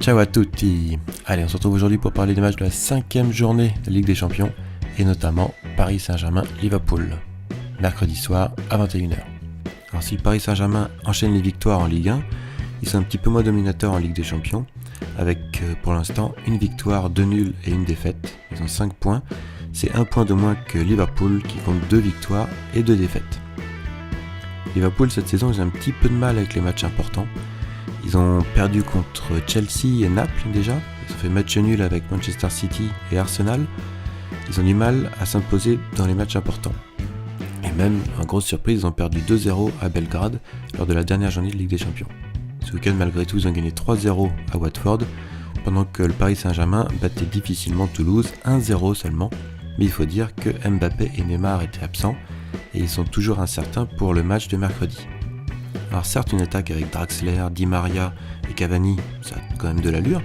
Ciao à tutti. Allez, on se retrouve aujourd'hui pour parler des matchs de la 5e journée de la Ligue des Champions et notamment Paris Saint-Germain-Liverpool, mercredi soir à 21h. Alors si Paris Saint-Germain enchaîne les victoires en Ligue 1, ils sont un petit peu moins dominateurs en Ligue des Champions avec pour l'instant une victoire, 2 nuls et une défaite. Ils ont 5 points, c'est 1 point de moins que Liverpool qui compte 2 victoires et 2 défaites. Liverpool cette saison ils ont un petit peu de mal avec les matchs importants. Ils ont perdu contre Chelsea et Naples déjà, ils ont fait match nul avec Manchester City et Arsenal. Ils ont du mal à s'imposer dans les matchs importants. Et même, en grosse surprise, ils ont perdu 2-0 à Belgrade lors de la dernière journée de Ligue des Champions. Ce week-end, malgré tout, ils ont gagné 3-0 à Watford, pendant que le Paris Saint-Germain battait difficilement Toulouse, 1-0 seulement. Mais il faut dire que Mbappé et Neymar étaient absents, et ils sont toujours incertains pour le match de mercredi. Alors certes, une attaque avec Draxler, Di Maria et Cavani, ça a quand même de l'allure.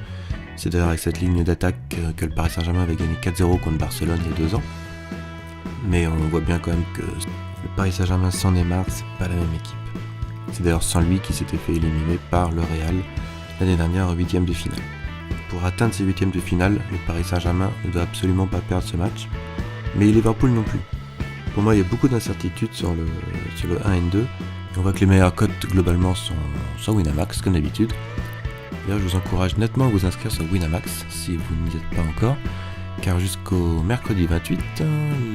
C'est d'ailleurs avec cette ligne d'attaque que le Paris Saint-Germain avait gagné 4-0 contre Barcelone il y a 2 ans. Mais on voit bien quand même que le Paris Saint-Germain sans Neymar, c'est pas la même équipe. C'est d'ailleurs sans lui qui s'était fait éliminer par le Real l'année dernière en 8e de finale. Pour atteindre ces 8e de finale, le Paris Saint-Germain ne doit absolument pas perdre ce match, mais Liverpool non plus. Pour moi, il y a beaucoup d'incertitudes sur le 1 et 2. On voit que les meilleures cotes globalement sont sur Winamax comme d'habitude. D'ailleurs, je vous encourage nettement à vous inscrire sur Winamax si vous n'y êtes pas encore, car jusqu'au mercredi 28,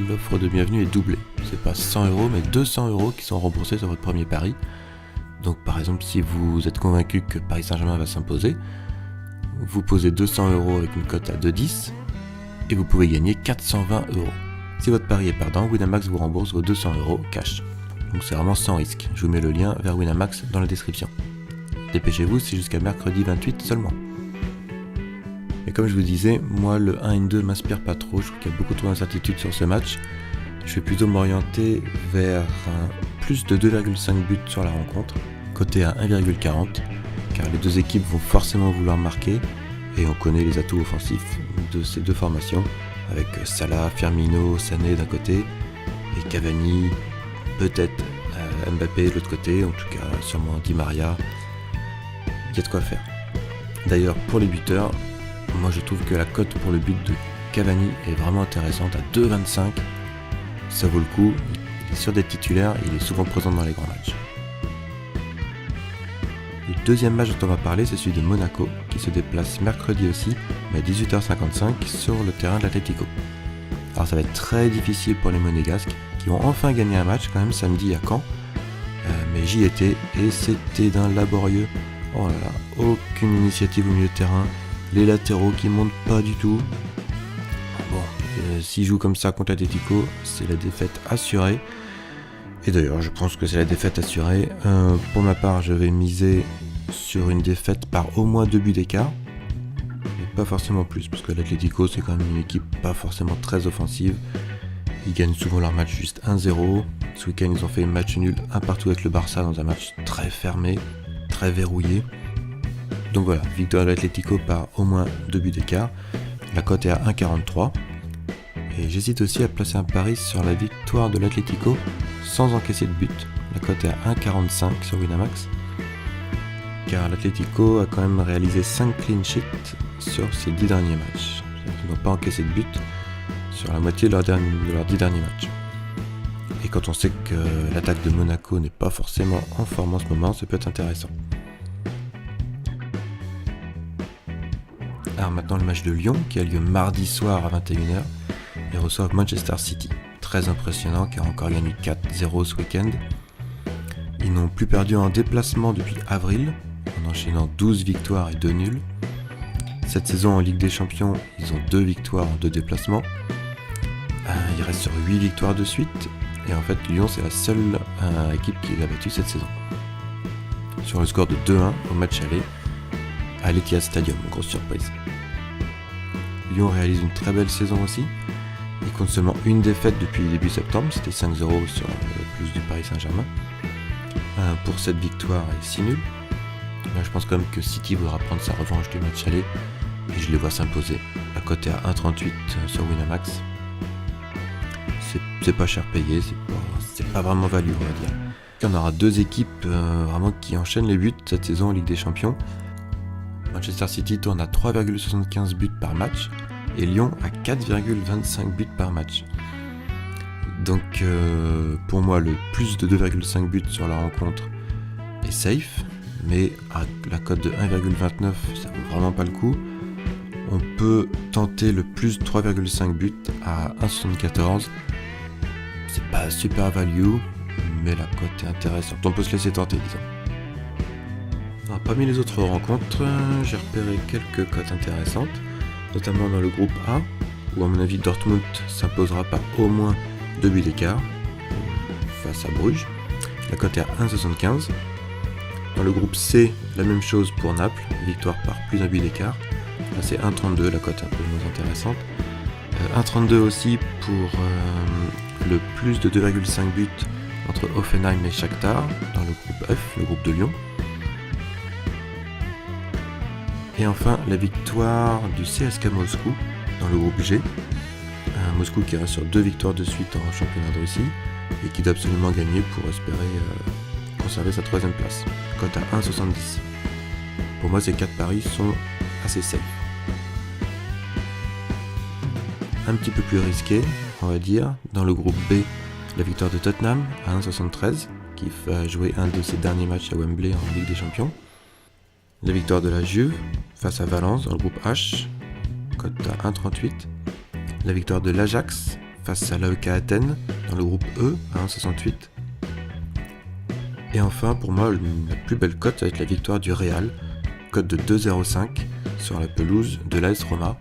l'offre de bienvenue est doublée. C'est pas 100€, mais 200€ qui sont remboursés sur votre premier pari. Donc par exemple, si vous êtes convaincu que Paris Saint-Germain va s'imposer, vous posez 200€ avec une cote à 2,10 et vous pouvez gagner 420€. Si votre pari est perdant, Winamax vous rembourse vos 200€ cash. Donc c'est vraiment sans risque. Je vous mets le lien vers Winamax dans la description. Dépêchez-vous, c'est jusqu'à mercredi 28 seulement. Et comme je vous disais, moi le 1 et 2 m'inspire pas trop, je trouve qu'il y a beaucoup trop d'incertitudes sur ce match. Je vais plutôt m'orienter vers un plus de 2,5 buts sur la rencontre, coté à 1,40, car les deux équipes vont forcément vouloir marquer, et on connaît les atouts offensifs de ces deux formations, avec Salah, Firmino, Sané d'un côté, et Cavani, peut-être Mbappé de l'autre côté, en tout cas sûrement Di Maria. Il y a de quoi faire. D'ailleurs, pour les buteurs, moi je trouve que la cote pour le but de Cavani est vraiment intéressante à 2,25. Ça vaut le coup, il est sûr d'être titulaire et il est souvent présent dans les grands matchs. Le deuxième match dont on va parler, c'est celui de Monaco, qui se déplace mercredi aussi, mais à 18h55 sur le terrain de l'Atlético. Alors ça va être très difficile pour les Monégasques, qui ont enfin gagné un match quand même samedi à Caen, mais j'y étais et c'était d'un laborieux. Oh là là, aucune initiative au milieu de terrain, les latéraux qui montent pas du tout. Bon, s'ils jouent comme ça contre l'Atlético, c'est la défaite assurée. Et d'ailleurs, je pense que c'est la défaite assurée. Pour ma part, je vais miser sur une défaite par au moins 2 buts d'écart. Mais pas forcément plus, parce que l'Atlético, c'est quand même une équipe pas forcément très offensive. Ils gagnent souvent leur match juste 1-0. Ce week-end, ils ont fait un match nul 1 partout avec le Barça dans un match très fermé, très verrouillé. Donc voilà, victoire de l'Atlético par au moins 2 buts d'écart. La cote est à 1,43. Et j'hésite aussi à placer un pari sur la victoire de l'Atlético sans encaisser de but. La cote est à 1,45 sur Winamax. Car l'Atlético a quand même réalisé 5 clean sheets sur ses 10 derniers matchs. Ils n'ont pas encaissé de but sur la moitié de leurs 10 derniers matchs. Et quand on sait que l'attaque de Monaco n'est pas forcément en forme en ce moment, ça peut être intéressant. Alors maintenant le match de Lyon qui a lieu mardi soir à 21h et reçoit Manchester City. Très impressionnant car encore gagné 4-0 ce week-end. Ils n'ont plus perdu en déplacement depuis avril en enchaînant 12 victoires et 2 nuls. Cette saison en Ligue des Champions, ils ont 2 victoires en 2 déplacements. Ils restent sur 8 victoires de suite et en fait Lyon c'est la seule équipe qui les a battus cette saison. Sur le score de 2-1 au match aller à l'Etihad Stadium, grosse surprise. Lyon réalise une très belle saison aussi. Il compte seulement une défaite depuis début septembre, c'était 5-0 sur le plus du Paris Saint-Germain. Pour cette victoire et 6 nuls. Là, je pense quand même que City voudra prendre sa revanche du match aller et je les vois s'imposer. La cote est à 1,38 sur Winamax. C'est pas cher payé, c'est pas vraiment value on va dire. Il y en aura 2 équipes vraiment qui enchaînent les buts cette saison en Ligue des Champions. Manchester City tourne à 3,75 buts par match et Lyon à 4,25 buts par match. Donc pour moi le plus de 2,5 buts sur la rencontre est safe, mais à la cote de 1,29 ça vaut vraiment pas le coup. On peut tenter le plus 3,5 buts à 1,74. C'est pas super value, mais la cote est intéressante. On peut se laisser tenter, disons. Alors, parmi les autres rencontres, j'ai repéré quelques cotes intéressantes, notamment dans le groupe A, où à mon avis Dortmund s'imposera par au moins 2 buts d'écart face à Bruges. La cote est à 1,75. Dans le groupe C, la même chose pour Naples, victoire par plus d'un but d'écart. Là c'est 1,32, la cote est un peu moins intéressante. 1,32 aussi pour le plus de 2,5 buts entre Hoffenheim et Shakhtar dans le groupe F, le groupe de Lyon. Et enfin la victoire du CSKA Moscou dans le groupe G. Moscou qui reste sur 2 victoires de suite en championnat de Russie et qui doit absolument gagner pour espérer conserver sa 3ème place. Cote à 1,70. Pour moi ces 4 paris sont assez safe. Un petit peu plus risqué, on va dire, dans le groupe B, la victoire de Tottenham à 1,73 qui va jouer un de ses derniers matchs à Wembley en Ligue des Champions. La victoire de la Juve face à Valence dans le groupe H, cote à 1,38. La victoire de l'Ajax face à l'AEK Athènes dans le groupe E à 1,68. Et enfin, pour moi, la plus belle cote va être la victoire du Real, cote de 2,05 sur la pelouse de l'AS Roma.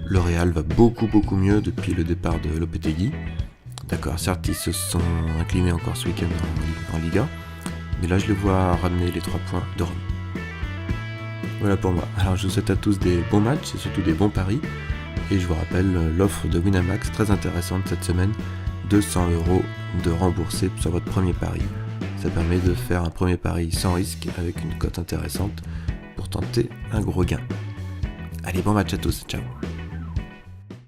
Le Real va beaucoup mieux depuis le départ de Lopetegui. D'accord, certes ils se sont inclinés encore ce week-end en Liga, mais là je les vois ramener les 3 points de Rome. Voilà pour moi. Alors je vous souhaite à tous des bons matchs et surtout des bons paris. Et je vous rappelle l'offre de Winamax très intéressante cette semaine, 200 € de remboursé sur votre premier pari. Ça permet de faire un premier pari sans risque avec une cote intéressante pour tenter un gros gain. Allez, bon match à tous, ciao.